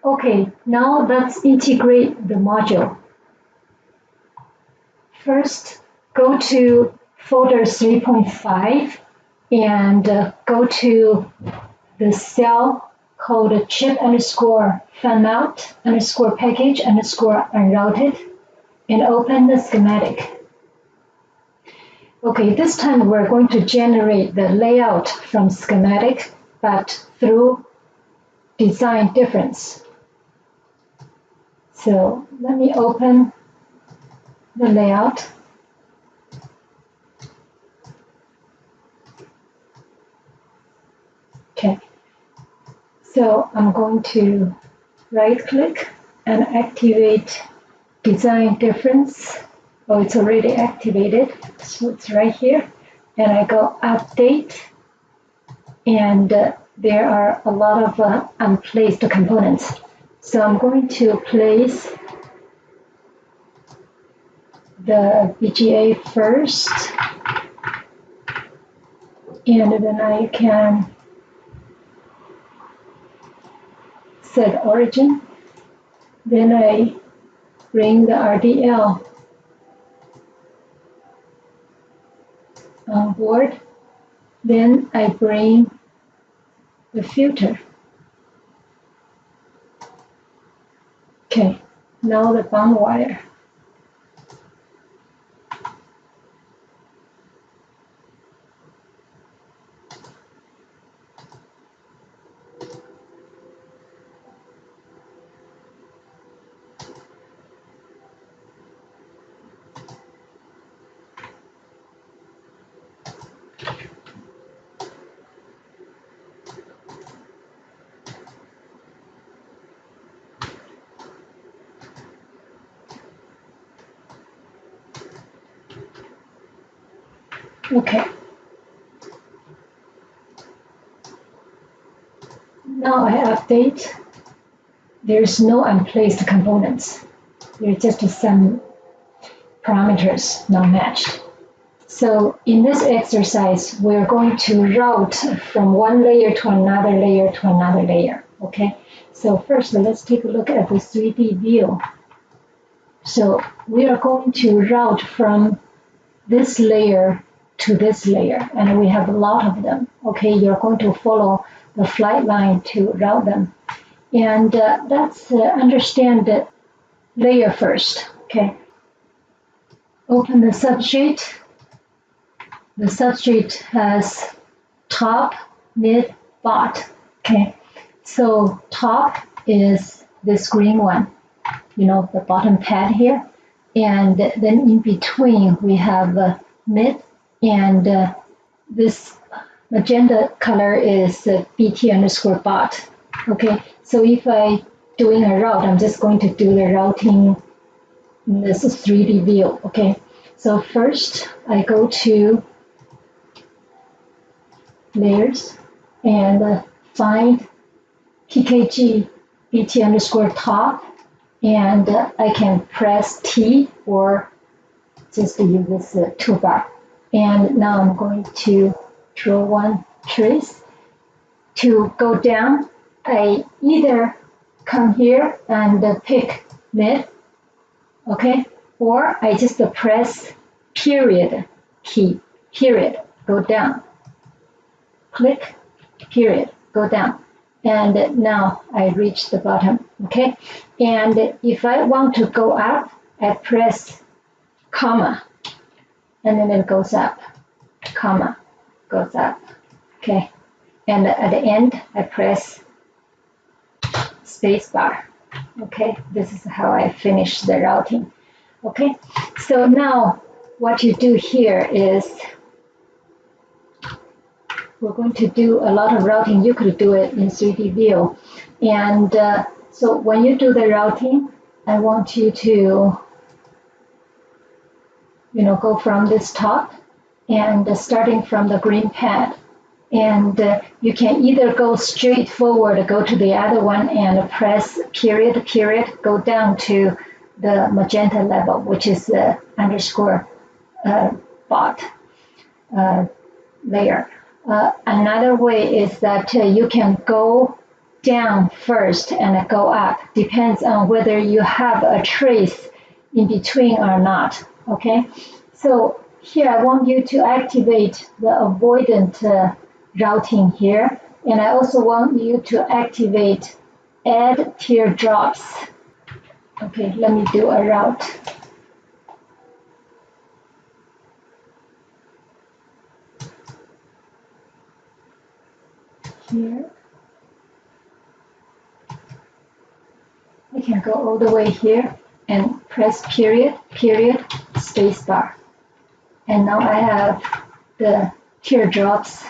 Okay, now let's integrate the module. First, go to folder 3.5 and go to the cell called chip_fanup_package_unrouted and open the schematic. Okay, this time we're going to generate the layout from schematic, but through design difference. So let me open the layout. Okay, so I'm going to right-click and activate design difference. Oh, it's already activated, so it's right here. And I go update, and there are a lot of unplaced components. So I'm going to place the BGA first, and then I can set origin. Then I bring the RDL on board. Then I bring the filter. Okay, now the bond wire. Okay. Now I update. There's no unplaced components. There's just some parameters not matched. So in this exercise, we're going to route from one layer to another layer to another layer. Okay. So first, let's take a look at the 3D view. So we are going to route from this layer to this layer, and we have a lot of them. Okay, you're going to follow the flight line to route them. And let's understand the layer first. Okay, open the substrate. The substrate has top, mid, bot. Okay, so top is this green one, you know, the bottom pad here. And then in between, we have mid, and this magenta color is BT_bot. Okay, so if I doing a route, I'm just going to do the routing in this 3D view. Okay, so first I go to layers and find PKG BT_top, and I can press T or just use this toolbar. And now I'm going to draw one trace. To go down, I either come here and pick mid, okay, or I just press period key, period, go down. Click, period, go down. And now I reach the bottom, okay? And if I want to go up, I press comma, and then it goes up, comma, goes up, okay? And at the end, I press space bar, okay? This is how I finish the routing, okay? So now what you do here is we're going to do a lot of routing. You could do it in 3D view. And so when you do the routing, I want you to, go from this top and starting from the green pad. And you can either go straight forward, go to the other one and press period, period, go down to the magenta level, which is the underscore bot layer. Another way is that you can go down first and I go up. Depends on whether you have a trace in between or not. Okay, so here I want you to activate the avoidant routing here, and I also want you to activate add teardrops. Okay, let me do a route. Here. I can go all the way here and press period, period, space bar. And now I have the teardrops.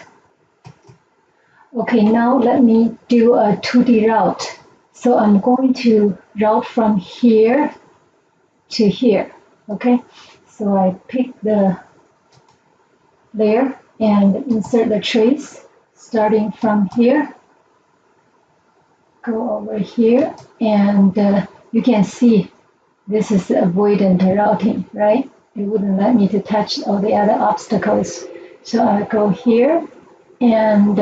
Okay, now let me do a 2D route. So I'm going to route from here to here. Okay, so I pick the layer and insert the trace starting from here. Go over here, and you can see this is avoidant routing, right? It wouldn't let me to touch all the other obstacles. So I go here, and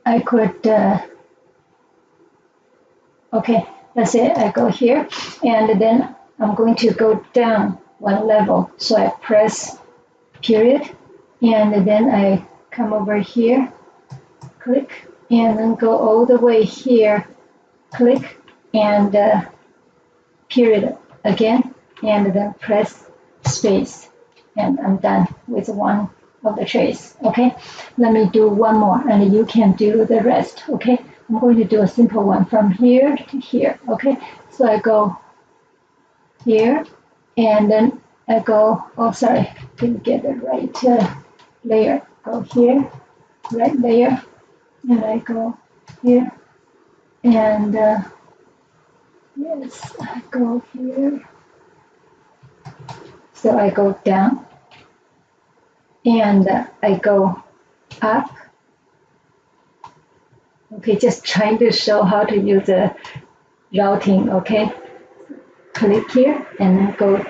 I could, okay, let's say I go here, and then I'm going to go down one level. So I press period, and then I come over here, click, and then go all the way here, click, and period again, and then press space, and I'm done with one of the trace. Okay, let me do one more, and you can do the rest. Okay, I'm going to do a simple one from here to here. Okay, so I go here, and then I go, oh sorry, didn't get the right layer. Go here, right layer, and I go here, and yes, I go here. So I go down, and I go up. Okay, just trying to show how to use the routing. Okay, click here, and then go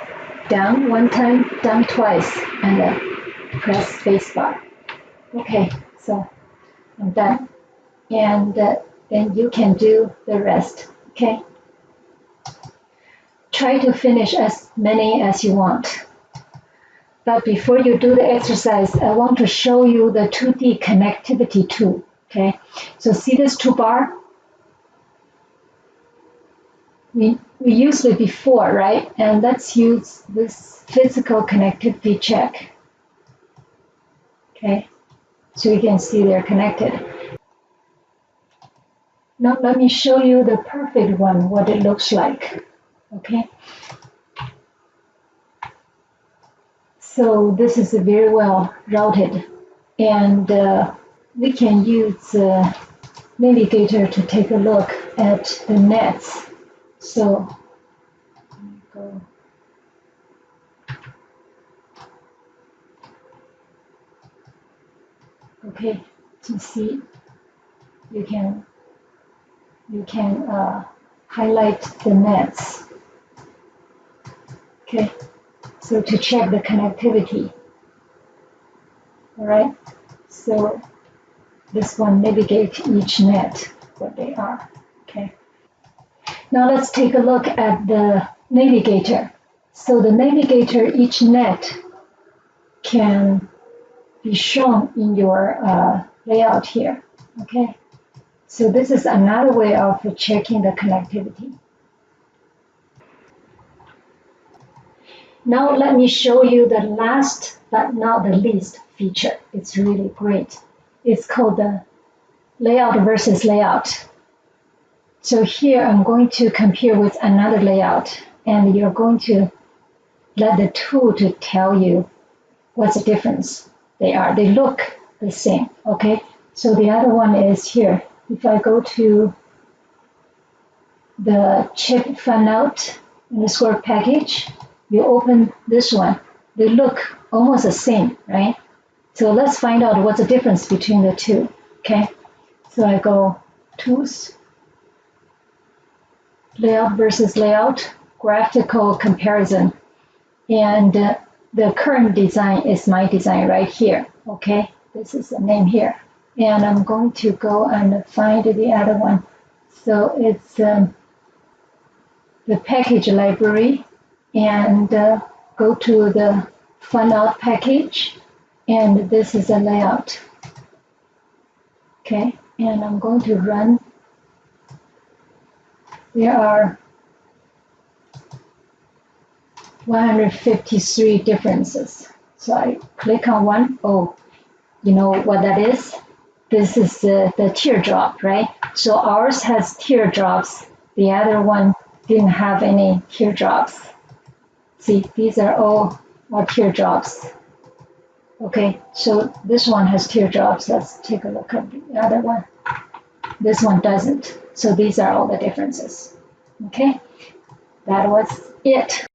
down one time, down twice, and press spacebar. Okay, so I'm done, and then you can do the rest. Okay, try to finish as many as you want. But before you do the exercise, I want to show you the 2D connectivity tool. Okay, so see this toolbar? We used it before, right? And let's use this physical connectivity check. Okay, so you can see they're connected. Now let me show you the perfect one, what it looks like. Okay, so this is very well routed, and we can use Navigator to take a look at the nets. So go. Okay, to see, you can highlight the nets. Okay, so to check the connectivity. All right, so this one navigate each net, what they are. Okay, now let's take a look at the navigator. So the navigator, each net can be shown in your layout here. Okay, so this is another way of checking the connectivity. Now let me show you the last but not the least feature. It's really great. It's called the layout versus layout. So here I'm going to compare with another layout, and you're going to let the tool to tell you what's the difference they are. They look the same, okay? So the other one is here. If I go to the chip fan out in this work package, you open this one, they look almost the same, right? So let's find out what's the difference between the two, okay? So I go Tools, Layout versus Layout, Graphical Comparison, and the current design is my design right here, okay? This is the name here. And I'm going to go and find the other one. So it's the package library, and go to the fun out package, and this is a layout. Okay, and I'm going to run. There are 153 differences. So I click on one. Oh, you know what that is? This is the teardrop, right? So ours has teardrops. The other one didn't have any teardrops. See, these are all teardrops. Okay, so this one has teardrops. Let's take a look at the other one. This one doesn't. So these are all the differences. Okay, that was it.